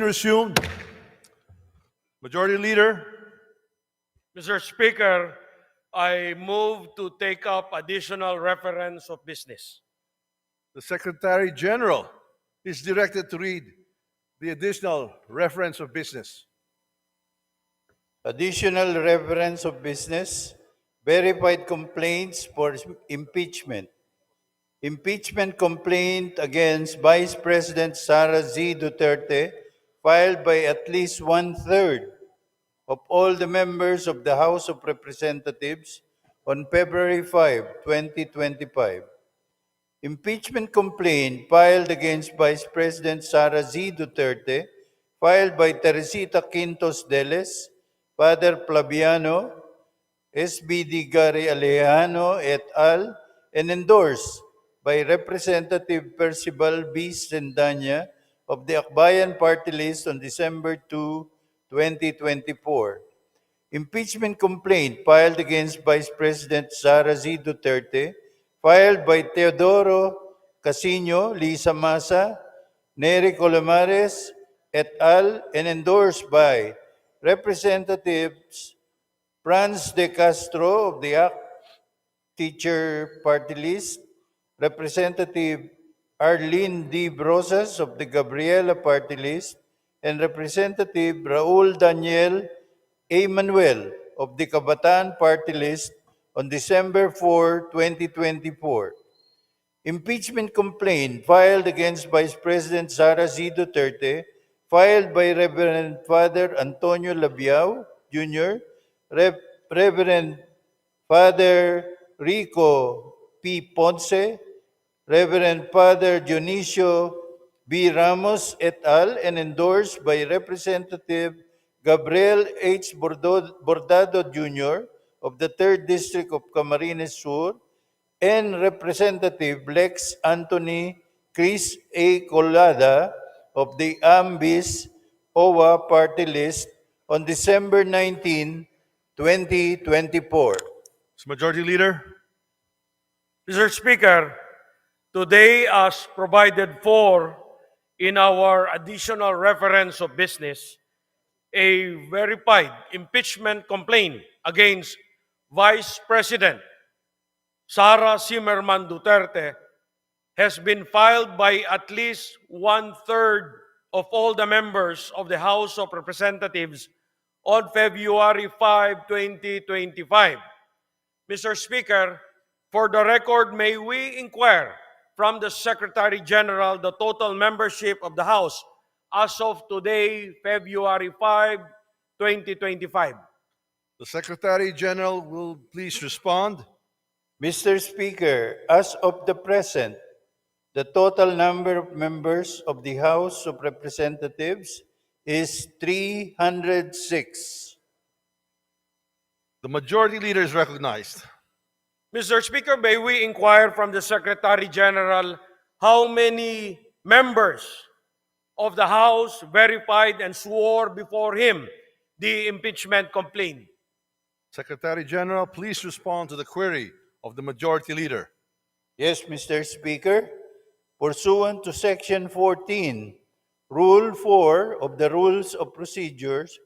Resumed. Majority Leader. Mr. Speaker, I move to take up additional reference of business. The Secretary General is directed to read the additional reference of business. Additional reference of business, verified complaints for impeachment. Impeachment complaint against Vice President Sara Z Duterte filed by at least one-third of all the members of the House of Representatives on February 5, 2025. Impeachment complaint filed against Vice President Sara Z Duterte, filed by Teresita Quintos Deles, Father Flaviano, SBD Gary Alejano et al., and endorsed by Representative Percival B. Sendanya of the Akbayan Party List on December 2, 2024. Impeachment complaint filed against Vice President Sara Z. Duterte, filed by Teodoro Casino, Lisa Masa, Nery Colomares et al., and endorsed by Representatives Franz de Castro of the ACT Teacher Party List, Representative Arlene D. Brosas of the Gabriela Party List, and Representative Raul Daniel A. Manuel of the Kabataan Party List on December 4, 2024. Impeachment complaint filed against Vice President Sara Z. Duterte, filed by Reverend Father Antonio Labiao Jr., Reverend Father Rico P. Ponce, Reverend Father Dionisio B. Ramos et al., and endorsed by Representative Gabriel H. Bordado Jr. of the 3rd District of Camarines Sur, and Representative Lex Anthony Chris A. Colada of the AMBIS OWA Party List on December 19, 2024. Majority Leader. Mr. Speaker, today, as provided for in our additional reference of business, a verified impeachment complaint against Vice President Sara Zimmerman Duterte has been filed by at least one-third of all the members of the House of Representatives on February 5, 2025. Mr. Speaker, for the record, may we inquire from the Secretary General the total membership of the House as of today, February 5, 2025. The Secretary General will please respond. Mr. Speaker, as of the present, the total number of members of the House of Representatives is 306. The Majority Leader is recognized. Mr. Speaker, may we inquire from the Secretary General how many members of the House verified and swore before him the impeachment complaint? Secretary General, please respond to the query of the Majority Leader. Yes, Mr. Speaker. Pursuant to Section 14, Rule 4 of the Rules of Procedures,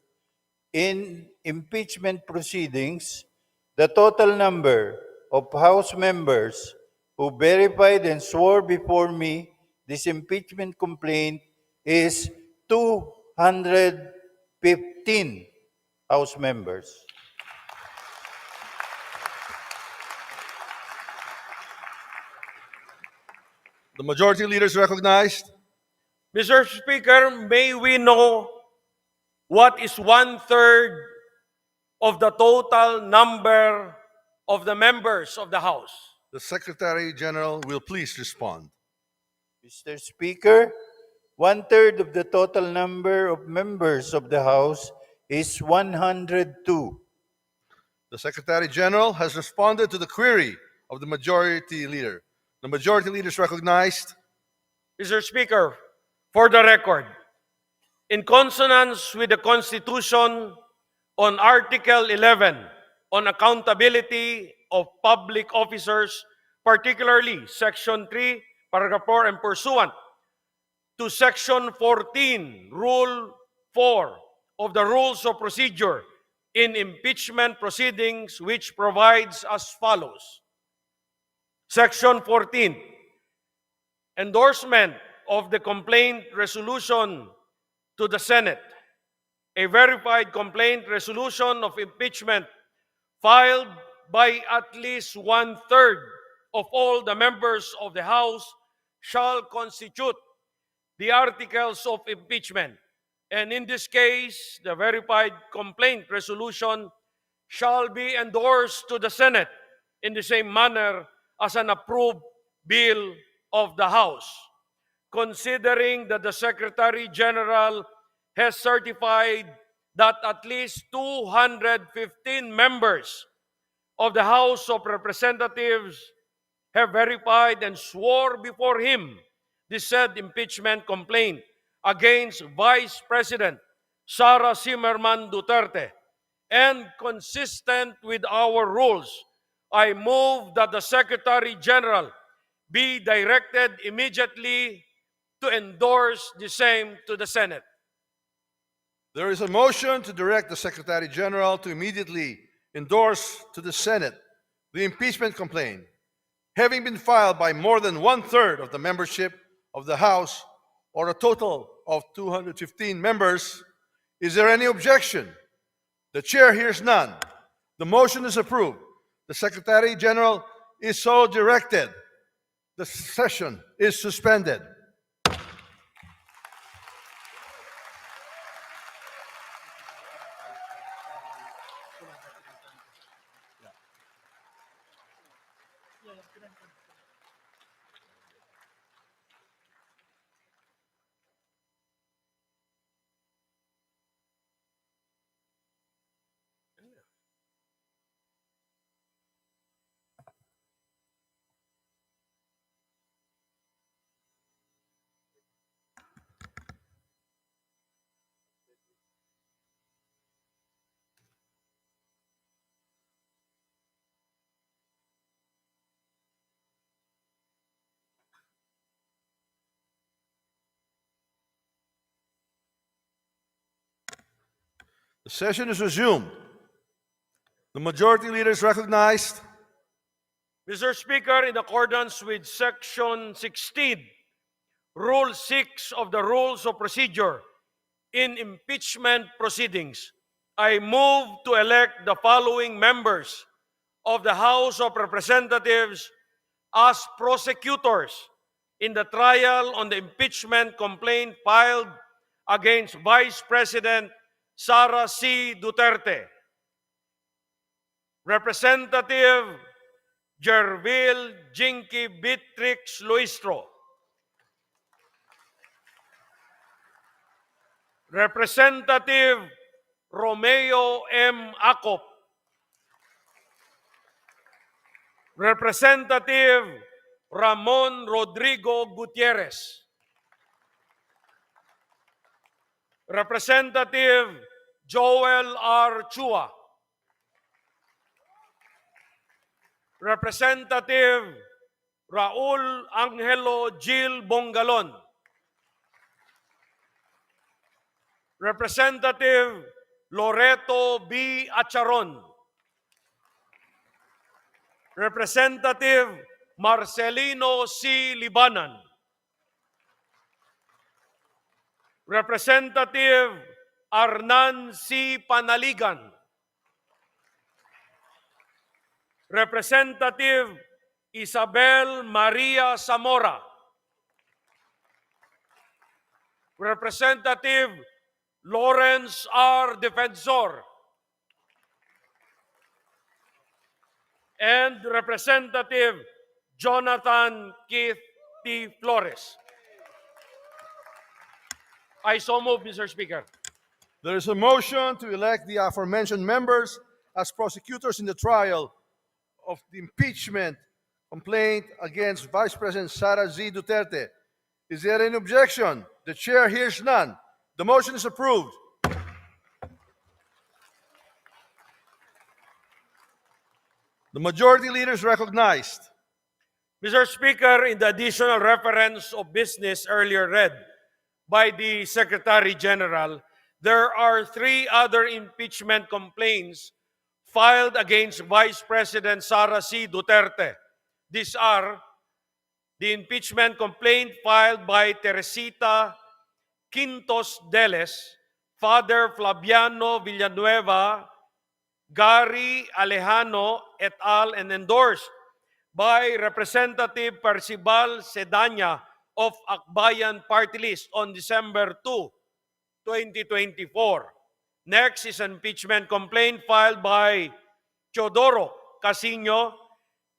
in impeachment proceedings, the total number of House members who verified and swore before me this impeachment complaint is 215 House members. The Majority Leader is recognized. Mr. Speaker, may we know what is one-third of the total number of the members of the House? The Secretary General will please respond. Mr. Speaker, one-third of the total number of members of the House is 102. The Secretary General has responded to the query of the Majority Leader. The Majority Leader is recognized. Mr. Speaker, for the record, in consonance with the Constitution on Article 11 on accountability of public officers, particularly Section 3, Paragraph 4, and pursuant to Section 14, Rule 4 of the Rules of Procedure in Impeachment Proceedings, which provides as follows. Section 14, endorsement of the complaint resolution to the Senate. A verified complaint resolution of impeachment filed by at least one-third of all the members of the House shall constitute the articles of impeachment. And in this case, the verified complaint resolution shall be endorsed to the Senate in the same manner as an approved bill of the House. Considering that the Secretary General has certified that at least 215 members of the House of Representatives have verified and swore before him the said impeachment complaint against Vice President Sara Duterte, and consistent with our rules, I move that the Secretary General be directed immediately to endorse the same to the Senate. There is a motion to direct the Secretary General to immediately endorse to the Senate the impeachment complaint, having been filed by more than one-third of the membership of the House, or a total of 215 members. Is there any objection? The chair hears none. The motion is approved. The Secretary General is so directed. The session is suspended. The session is resumed. The majority leader is recognized. Mr. Speaker, in accordance with Section 16, Rule 6 of the Rules of Procedure in Impeachment Proceedings, I move to elect the following members of the House of Representatives as prosecutors in the trial on the impeachment complaint filed against Vice President Sara C. Duterte. Representative Jervil Jinky Beatrix Luistro. Representative Romeo M. Acop. Representative Ramon Rodrigo Gutierrez. Representative Joel R. Chua. Representative Raul Angelo Gil Bongalon. Representative Loreto B. Acharon. Representative Marcelino C. Libanan. Representative Arnan C. Panaligan. Representative Isabel Maria Zamora. Representative Lawrence R. Defensor. And Representative Jonathan Keith T. Flores. I so move, Mr. Speaker. There is a motion to elect the aforementioned members as prosecutors in the trial of the impeachment complaint against Vice President Sara Z. Duterte. Is there any objection? The chair hears none. The motion is approved. The majority leader is recognized. Mr. Speaker, in the additional reference of business earlier read, by the Secretary General, there are 3 other impeachment complaints filed against Vice President Sara Z. Duterte. These are the impeachment complaint filed by Teresita Quintos Deles, Father Flaviano Villanueva, Gary Alejano et al. And endorsed by Representative Percival Sedanya of Akbayan Party List on December 2, 2024. Next is an impeachment complaint filed by Teodoro Casino,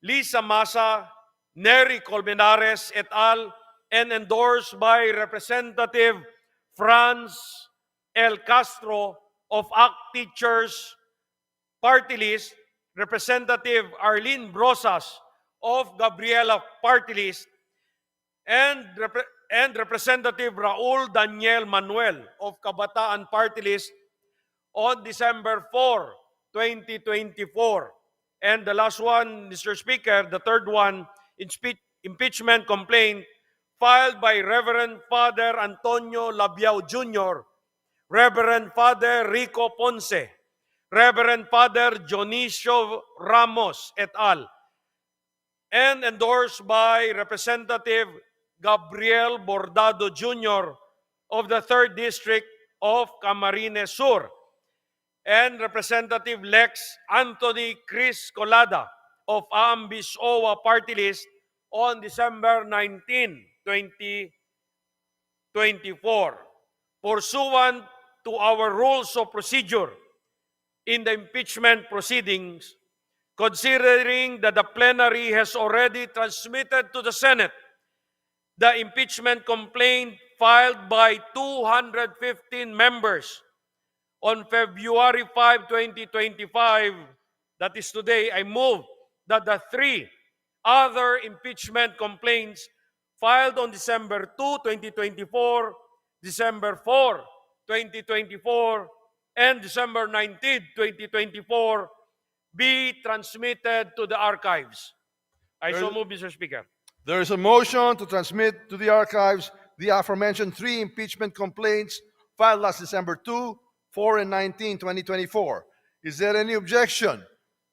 Lisa Masa, Nery Colmenares et al. And endorsed by Representative Franz L. Castro of ACT Teachers Party List, Representative Arlene Brosas of Gabriela Party List, and Representative Raul Daniel Manuel of Kabataan Party List on December 4, 2024. And the last one, Mr. Speaker, the third one, impeachment complaint filed by Reverend Father Antonio Labiao Jr., Reverend Father Rico Ponce, Reverend Father Dionisio Ramos et al., and endorsed by Representative Gabriel Bordado Jr. of the 3rd District of Camarines Sur, and Representative Lex Anthony Chris Colada of Ambis OWA Party List on December 19, 2024. Pursuant to our rules of procedure in the impeachment proceedings, considering that the plenary has already transmitted to the Senate the impeachment complaint filed by 215 members on February 5, 2025, that is today, I move that the 3 other impeachment complaints filed on December 2, 2024, December 4, 2024, and December 19, 2024 be transmitted to the archives. I so move, Mr. Speaker. There is a motion to transmit to the archives the aforementioned 3 impeachment complaints filed last December 2, 4, and 19, 2024. Is there any objection?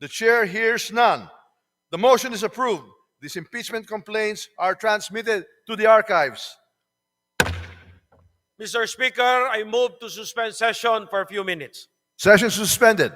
The chair hears none. The motion is approved. These impeachment complaints are transmitted to the archives. Mr. Speaker, I move to suspend session for a few minutes. Session suspended.